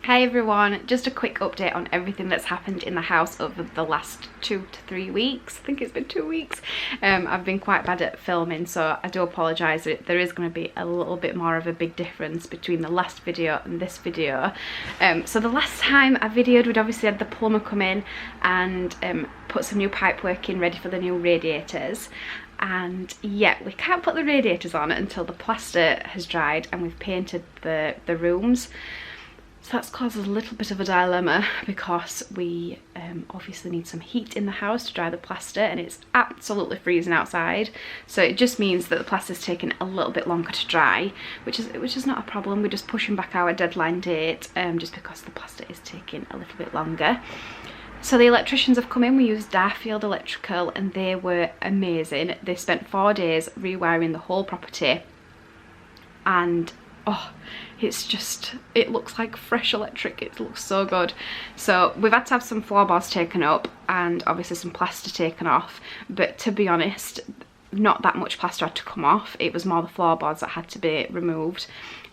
Hi everyone, just a quick update on everything that's happened in the house over the last 2 to 3 weeks. I think it's been 2 weeks. I've been quite bad at filming, so I do apologise. There is going to be a little bit more of a big difference between the last video and this video. So the last time I videoed, we'd obviously had the plumber come in and put some new pipework in ready for the new radiators. And yeah, we can't put the radiators on until the plaster has dried and we've painted the rooms. So that's caused a little bit of a dilemma because we obviously need some heat in the house to dry the plaster, and it's absolutely freezing outside. So it just means that the plaster's taking a little bit longer to dry, which is not a problem. We're just pushing back our deadline date just because the plaster is taking a little bit longer. So the electricians have come in. We used Darfield Electrical and they were amazing. They spent 4 days rewiring the whole property, and oh, it looks like fresh electric. It looks so good. So we've had to have some floorboards taken up and obviously some plaster taken off, but to be honest, not that much plaster had to come off. It was more the floorboards that had to be removed.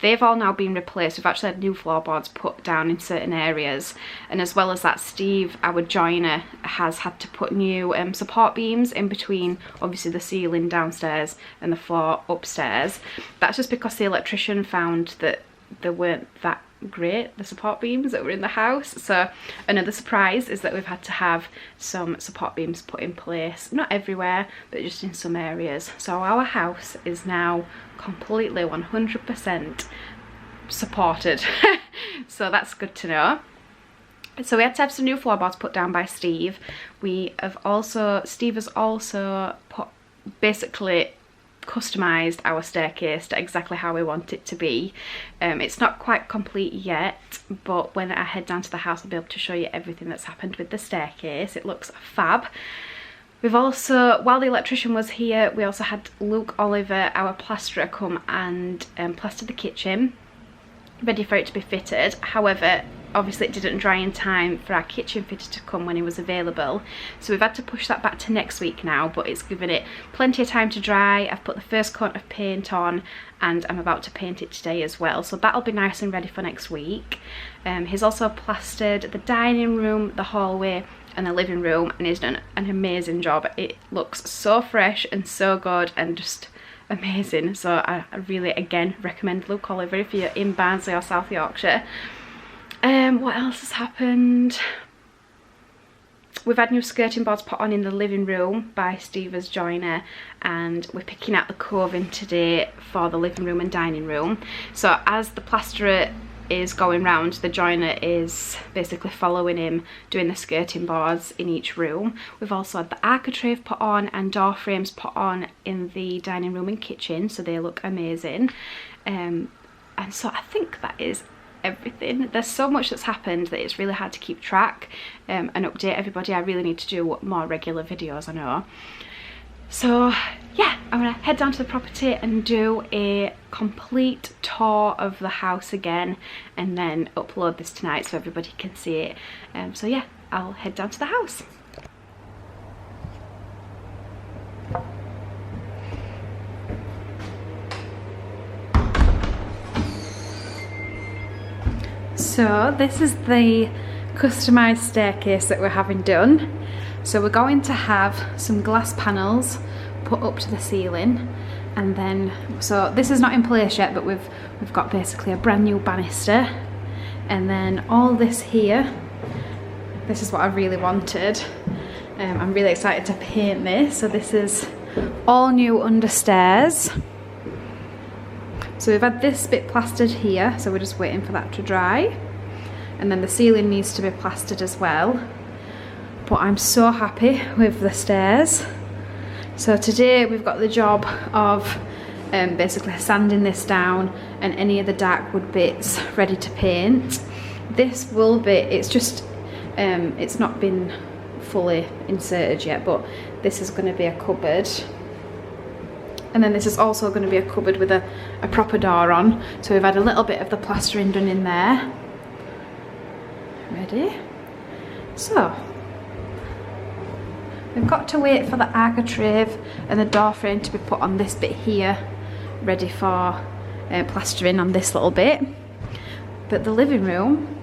They've all now been replaced. We've actually had new floorboards put down in certain areas, and as well as that, Steve, our joiner, has had to put new support beams in between obviously the ceiling downstairs and the floor upstairs. That's just because the electrician found that they weren't that great, the support beams that were in the house. So another surprise is that we've had to have some support beams put in place, not everywhere but just in some areas. So our house is now completely 100% supported. So that's good to know. So we had to have some new floorboards put down by Steve. Steve has also put basically customised our staircase to exactly how we want it to be. It's not quite complete yet, but when I head down to the house I'll be able to show you everything that's happened with the staircase. It looks fab. We've also, while the electrician was here, we also had Luke Oliver, our plasterer, come and plaster the kitchen, ready for it to be fitted. However, obviously it didn't dry in time for our kitchen fitter to come when he was available, so we've had to push that back to next week now, but it's given it plenty of time to dry. I've put the first coat of paint on and I'm about to paint it today as well, so that'll be nice and ready for next week. He's also plastered the dining room, the hallway and the living room, and he's done an amazing job. It looks so fresh and so good and just amazing. So I really again recommend Luke Oliver if you're in Barnsley or South Yorkshire. What else has happened? We've had new skirting boards put on in the living room by Steve as joiner, and we're picking out the coving today for the living room and dining room. So as the plasterer is going round, the joiner is basically following him, doing the skirting boards in each room. We've also had the architrave put on and door frames put on in the dining room and kitchen, so they look amazing. And so I think that is everything. There's so much that's happened that it's really hard to keep track and update everybody. I really need to do more regular videos, I know. So yeah, I'm gonna head down to the property and do a complete tour of the house again, and then upload this tonight so everybody can see it. So yeah, I'll head down to the house. So this is the customised staircase that we're having done. So we're going to have some glass panels put up to the ceiling, and then, so this is not in place yet, but we've got basically a brand new banister, and then all this here, this is what I really wanted. I'm really excited to paint this. So this is all new understairs. So we've had this bit plastered here, so we're just waiting for that to dry, and then the ceiling needs to be plastered as well. But I'm so happy with the stairs. So today we've got the job of basically sanding this down and any of the dark wood bits ready to paint. This will be, it's not been fully inserted yet, but this is going to be a cupboard. And then this is also going to be a cupboard with a proper door on. So we've had a little bit of the plastering done in there. Ready? So we've got to wait for the architrave and the door frame to be put on this bit here, ready for plastering on this little bit. But the living room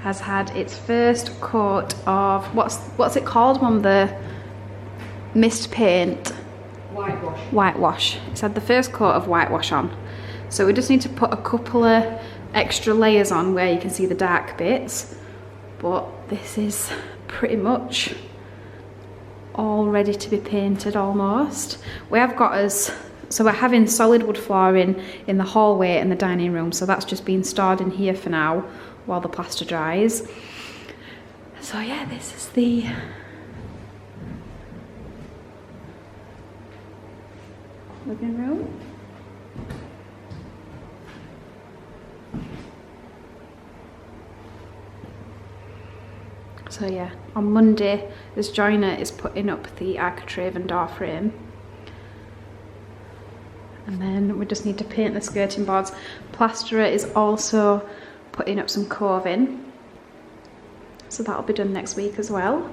has had its first coat of, what's it called, Mum? The mist paint? Whitewash. Whitewash. It's had the first coat of whitewash on. So we just need to put a couple of extra layers on where you can see the dark bits. But this is pretty much all ready to be painted almost. We have got us, so we're having solid wood flooring in the hallway and the dining room, so that's just been stored in here for now while the plaster dries. So yeah, this is the living room. So yeah, on Monday, this joiner is putting up the architrave and door frame. And then we just need to paint the skirting boards. Plasterer is also putting up some coving. So that'll be done next week as well.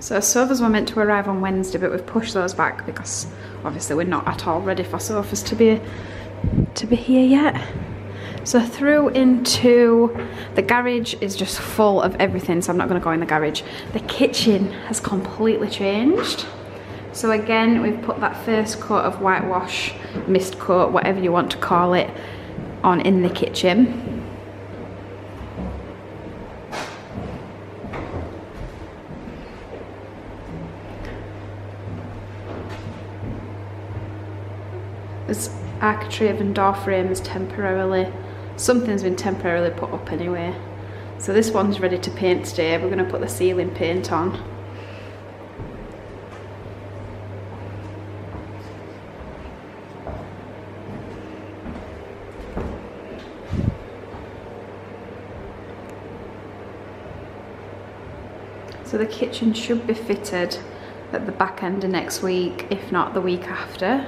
So sofas were meant to arrive on Wednesday, but we've pushed those back because obviously we're not at all ready for sofas to be here yet. So through into the garage is just full of everything, so I'm not going to go in the garage. The kitchen has completely changed. So again, we've put that first coat of whitewash, mist coat, whatever you want to call it, on in the kitchen. This architrave and door frame is temporarily, something's been temporarily put up anyway. So this one's ready to paint today. We're going to put the ceiling paint on. So the kitchen should be fitted at the back end of next week, if not the week after.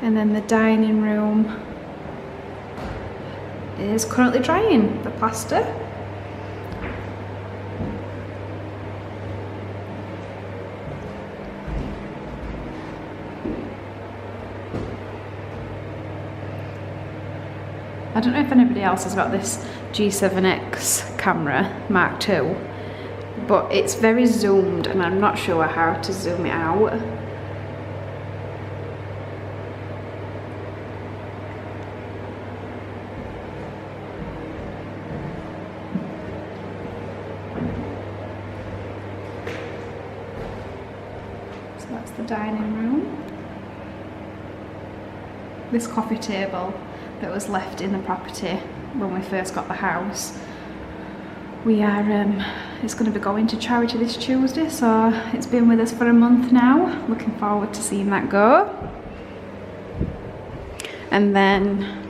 And then the dining room is currently drying, the plaster. I don't know if anybody else has got this G7X camera Mark II, but it's very zoomed and I'm not sure how to zoom it out. So that's the dining room. This coffee table that was left in the property when we first got the house, it's going to be going to charity this Tuesday, so it's been with us for a month now. Looking forward to seeing that go. And then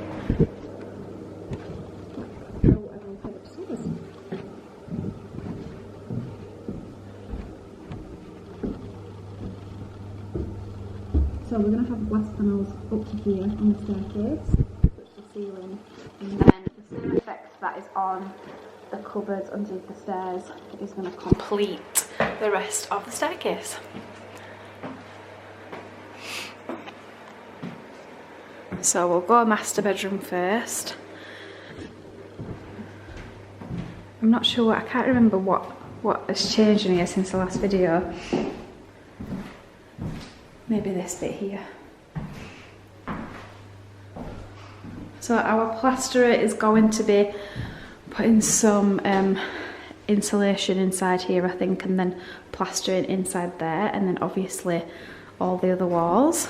so we're going to have glass panels up to here on the staircase, touch the ceiling, and then the same effect that is on the cupboards underneath the stairs is going to complete the rest of the staircase. So we'll go master bedroom first. I'm not sure, I can't remember what has changed in here since the last video. Maybe this bit here. So our plasterer is going to be putting some insulation inside here, I think, and then plastering inside there, and then obviously all the other walls.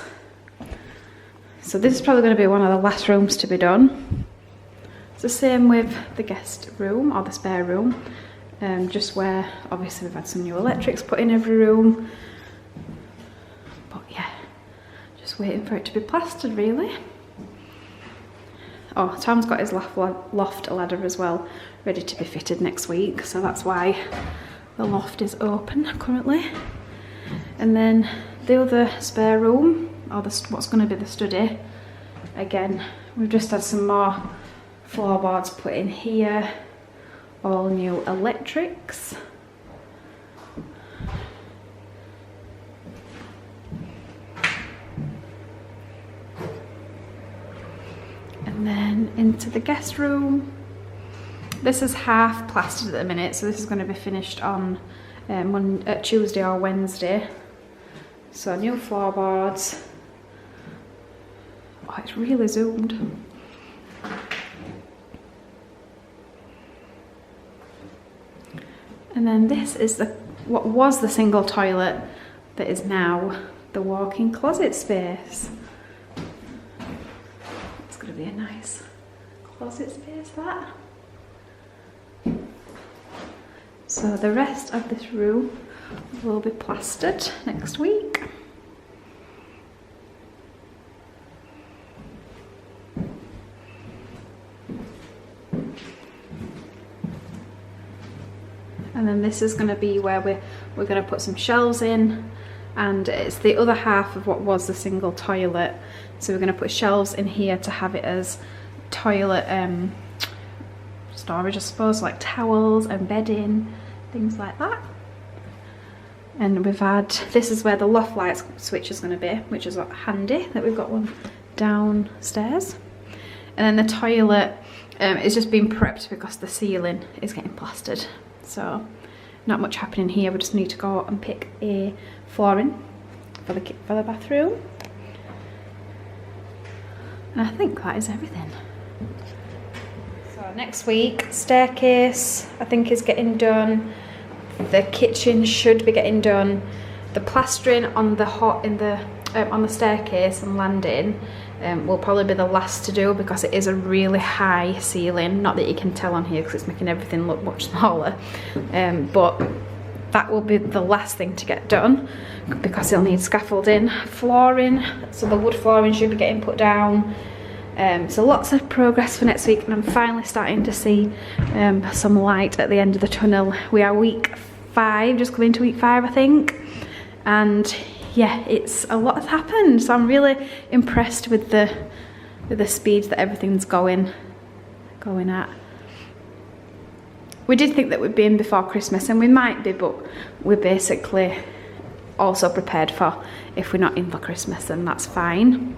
So this is probably going to be one of the last rooms to be done. It's the same with the guest room or the spare room, just where obviously we've had some new electrics put in every room. Just waiting for it to be plastered, really. Oh, Tom's got his loft ladder as well, ready to be fitted next week, so that's why the loft is open currently. And then the other spare room, or what's going to be the study, again, we've just had some more floorboards put in here, all new electrics. And then into the guest room. This is half plastered at the minute, so this is going to be finished on Tuesday or Wednesday. So new floorboards. Oh, it's really zoomed. And then this is what was the single toilet that is now the walk-in closet space. It's going to be a nice closet space, that. So the rest of this room will be plastered next week. And then this is going to be where we're going to put some shelves in, and it's the other half of what was the single toilet. So we're going to put shelves in here to have it as toilet storage, I suppose, like towels and bedding, things like that. And we've had, this is where the loft light switch is going to be, which is handy that we've got one downstairs. And then the toilet is just being prepped because the ceiling is getting plastered. So not much happening here. We just need to go and pick a flooring for the bathroom. And I think that is everything. So next week, staircase I think is getting done. The kitchen should be getting done. The plastering on the staircase and landing will probably be the last to do because it is a really high ceiling. Not that you can tell on here because it's making everything look much smaller, but that will be the last thing to get done because it'll need scaffolding, flooring. So the wood flooring should be getting put down. So lots of progress for next week, and I'm finally starting to see some light at the end of the tunnel. We are week 5, just coming to week 5 I think, and yeah, it's a lot has happened. So I'm really impressed with the speed that everything's going at. We did think that we'd be in before Christmas, and we might be, but we're basically also prepared for if we're not in for Christmas, and that's fine.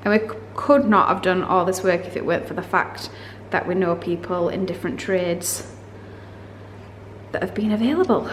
And we could not have done all this work if it weren't for the fact that we know people in different trades that have been available.